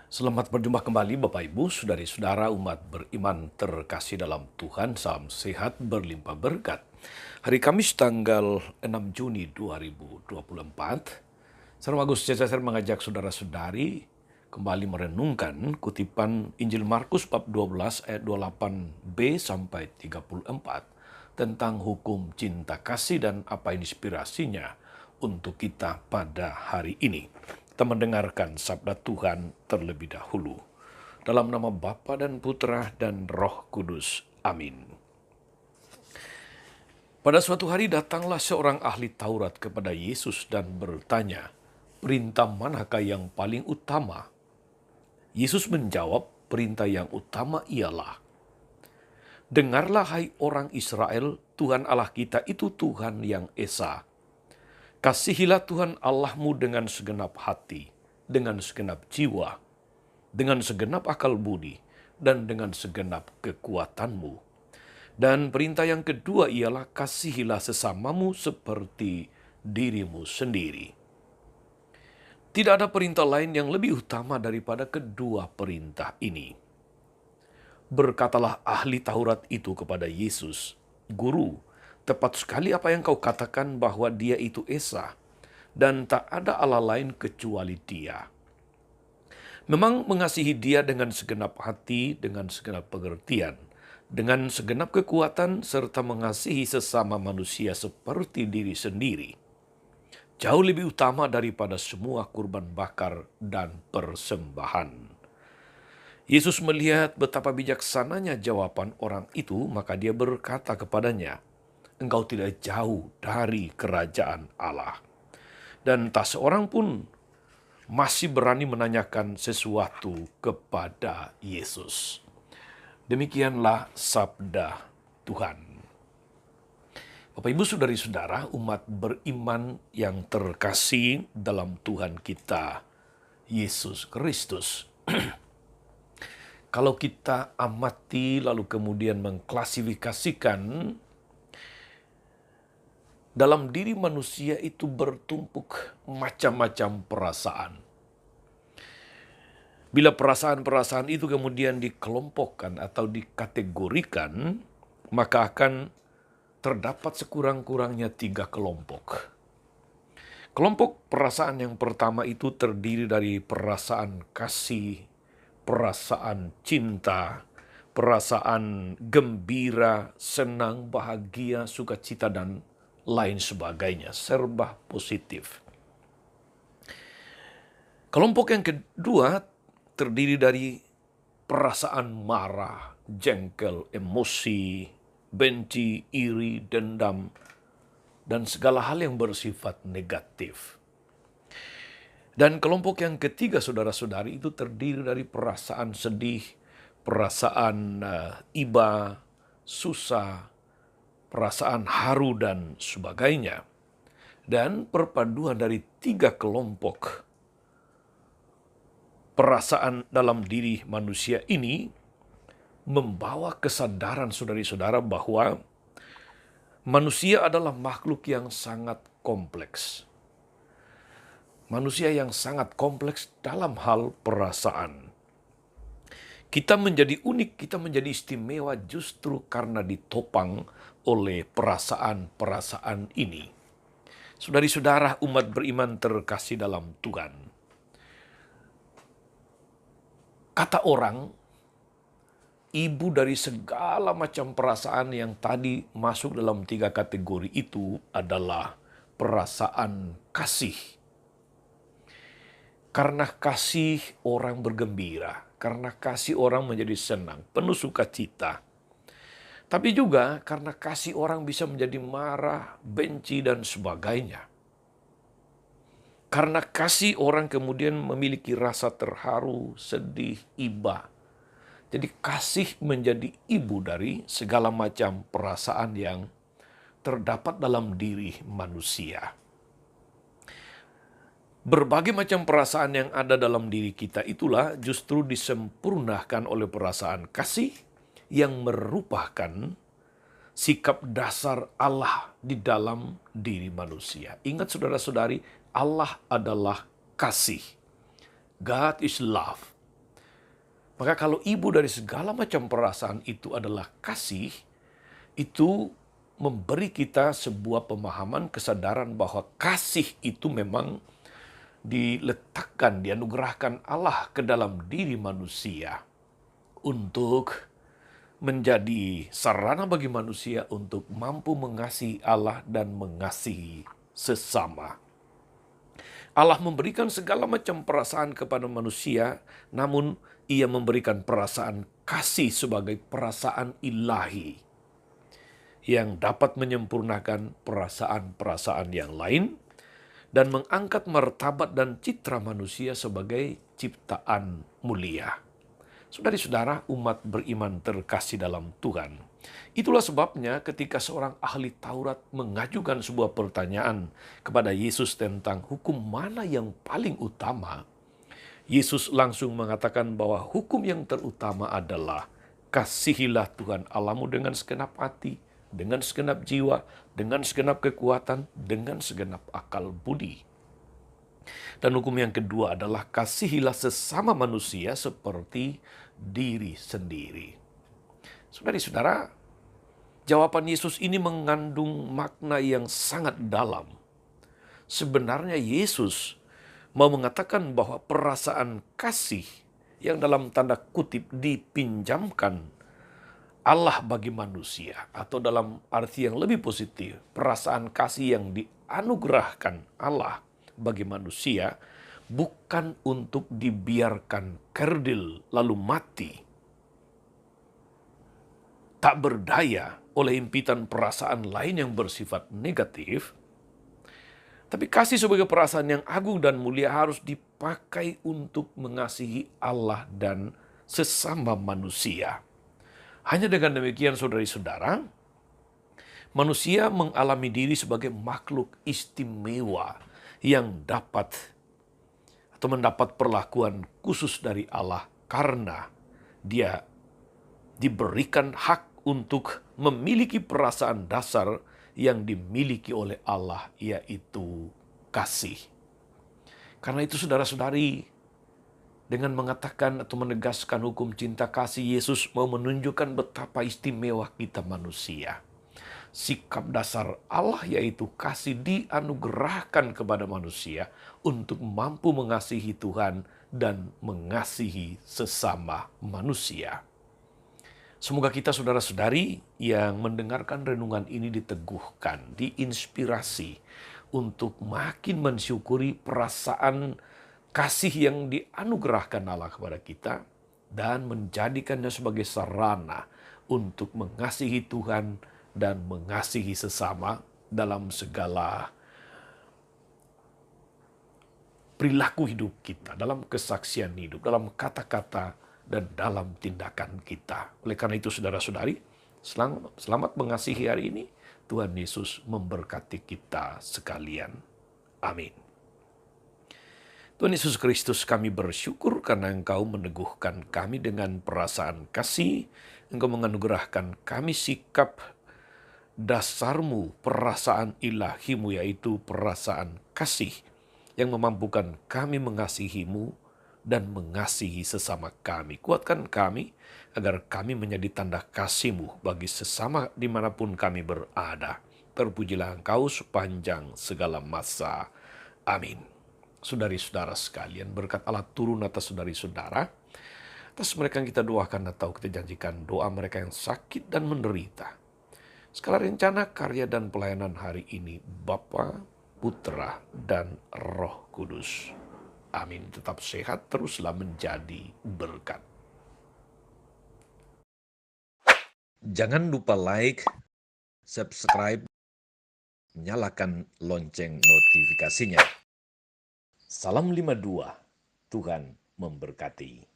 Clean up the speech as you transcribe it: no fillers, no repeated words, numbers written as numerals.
Selamat berjumpa kembali Bapak Ibu, saudari-saudara umat beriman terkasih dalam Tuhan. Salam sehat berlimpah berkat. Hari Kamis tanggal 6 Juni 2024, Saudara Agus Cesar mengajak saudara-saudari kembali merenungkan kutipan Injil Markus bab 12 ayat 28b sampai 34 tentang hukum cinta kasih dan apa inspirasinya untuk kita pada hari ini. Kita mendengarkan sabda Tuhan terlebih dahulu. Dalam nama Bapa dan Putra dan Roh Kudus. Amin. Pada suatu hari datanglah seorang ahli Taurat kepada Yesus dan bertanya, "Perintah manakah yang paling utama?" Yesus menjawab, "Perintah yang utama ialah, dengarlah hai orang Israel, Tuhan Allah kita itu Tuhan yang Esa. Kasihilah Tuhan Allahmu dengan segenap hati, dengan segenap jiwa, dengan segenap akal budi, dan dengan segenap kekuatanmu. Dan perintah yang kedua ialah kasihilah sesamamu seperti dirimu sendiri. Tidak ada perintah lain yang lebih utama daripada kedua perintah ini." Berkatalah ahli Taurat itu kepada Yesus, "Guru, tepat sekali apa yang kau katakan bahwa dia itu Esa, dan tak ada Allah lain kecuali dia. Memang mengasihi dia dengan segenap hati, dengan segenap pengertian, dengan segenap kekuatan, serta mengasihi sesama manusia seperti diri sendiri, jauh lebih utama daripada semua kurban bakar dan persembahan." Yesus melihat betapa bijaksananya jawaban orang itu, maka dia berkata kepadanya, "Engkau tidak jauh dari kerajaan Allah." Dan tak seorang pun masih berani menanyakan sesuatu kepada Yesus. Demikianlah sabda Tuhan. Bapak Ibu saudari-saudara umat beriman yang terkasih dalam Tuhan kita, Yesus Kristus. Kalau kita amati lalu kemudian mengklasifikasikan, dalam diri manusia itu bertumpuk macam-macam perasaan. Bila perasaan-perasaan itu kemudian dikelompokkan atau dikategorikan, maka akan terdapat sekurang-kurangnya 3 kelompok. Kelompok perasaan yang pertama itu terdiri dari perasaan kasih, perasaan cinta, perasaan gembira, senang, bahagia, sukacita, dan lain sebagainya, serba positif. Kelompok yang kedua terdiri dari perasaan marah, jengkel, emosi, benci, iri, dendam, dan segala hal yang bersifat negatif. Dan kelompok yang ketiga, saudara-saudari, itu terdiri dari perasaan sedih, perasaan iba, susah, perasaan haru, dan sebagainya. Dan perpaduan dari 3 kelompok perasaan dalam diri manusia ini membawa kesadaran saudari-saudara bahwa manusia adalah makhluk yang sangat kompleks. Manusia yang sangat kompleks dalam hal perasaan. Kita menjadi unik, kita menjadi istimewa justru karena ditopang oleh perasaan-perasaan ini. Saudari-saudara umat beriman terkasih dalam Tuhan. Kata orang, ibu dari segala macam perasaan yang tadi masuk dalam 3 kategori itu adalah perasaan kasih. Karena kasih orang bergembira, karena kasih orang menjadi senang, penuh sukacita. Tapi juga karena kasih orang bisa menjadi marah, benci, dan sebagainya. Karena kasih orang kemudian memiliki rasa terharu, sedih, iba. Jadi kasih menjadi ibu dari segala macam perasaan yang terdapat dalam diri manusia. Berbagai macam perasaan yang ada dalam diri kita itulah justru disempurnakan oleh perasaan kasih yang merupakan sikap dasar Allah di dalam diri manusia. Ingat saudara-saudari, Allah adalah kasih. God is love. Maka kalau ibu dari segala macam perasaan itu adalah kasih, itu memberi kita sebuah pemahaman, kesadaran bahwa kasih itu memang diletakkan, dianugerahkan Allah ke dalam diri manusia untuk menjadi sarana bagi manusia untuk mampu mengasihi Allah dan mengasihi sesama. Allah memberikan segala macam perasaan kepada manusia, namun Ia memberikan perasaan kasih sebagai perasaan ilahi yang dapat menyempurnakan perasaan-perasaan yang lain dan mengangkat martabat dan citra manusia sebagai ciptaan mulia. Saudari-saudara, umat beriman terkasih dalam Tuhan. Itulah sebabnya ketika seorang ahli Taurat mengajukan sebuah pertanyaan kepada Yesus tentang hukum mana yang paling utama, Yesus langsung mengatakan bahwa hukum yang terutama adalah kasihilah Tuhan Allahmu dengan segenap hati, dengan segenap jiwa, dengan segenap kekuatan, dengan segenap akal budi. Dan hukum yang kedua adalah kasihilah sesama manusia seperti diri sendiri. Saudari-saudara, jawaban Yesus ini mengandung makna yang sangat dalam. Sebenarnya Yesus mau mengatakan bahwa perasaan kasih yang dalam tanda kutip dipinjamkan Allah bagi manusia, atau dalam arti yang lebih positif, perasaan kasih yang dianugerahkan Allah bagi manusia bukan untuk dibiarkan kerdil lalu mati, tak berdaya oleh impitan perasaan lain yang bersifat negatif. Tapi kasih sebagai perasaan yang agung dan mulia harus dipakai untuk mengasihi Allah dan sesama manusia. Hanya dengan demikian, saudari-saudara, manusia mengalami diri sebagai makhluk istimewa yang dapat atau mendapat perlakuan khusus dari Allah karena dia diberikan hak untuk memiliki perasaan dasar yang dimiliki oleh Allah, yaitu kasih. Karena itu saudara-saudari, dengan mengatakan atau menegaskan hukum cinta kasih, Yesus mau menunjukkan betapa istimewa kita manusia. Sikap dasar Allah yaitu kasih dianugerahkan kepada manusia untuk mampu mengasihi Tuhan dan mengasihi sesama manusia. Semoga kita saudara-saudari yang mendengarkan renungan ini diteguhkan, diinspirasi untuk makin mensyukuri perasaan kasih yang dianugerahkan Allah kepada kita dan menjadikannya sebagai sarana untuk mengasihi Tuhan dan mengasihi sesama dalam segala perilaku hidup kita, dalam kesaksian hidup, dalam kata-kata, dan dalam tindakan kita. Oleh karena itu saudara-saudari, selamat mengasihi hari ini. Tuhan Yesus memberkati kita sekalian. Amin. Tuhan Yesus Kristus, kami bersyukur karena Engkau meneguhkan kami dengan perasaan kasih. Engkau menganugerahkan kami sikap dasarmu, perasaan ilahimu, yaitu perasaan kasih yang memampukan kami mengasihimu dan mengasihi sesama kami. Kuatkan kami agar kami menjadi tanda kasih-Mu bagi sesama dimanapun kami berada. Terpujilah Engkau sepanjang segala masa. Amin. Saudari-saudara sekalian, berkat Allah turun atas saudari-saudara, atas mereka yang kita doakan atau kita janjikan doa mereka yang sakit dan menderita. Segala rencana, karya, dan pelayanan hari ini, Bapa, Putra, dan Roh Kudus. Amin. Tetap sehat, teruslah menjadi berkat. Jangan lupa like, subscribe, nyalakan lonceng notifikasinya. Salam 52, Tuhan memberkati.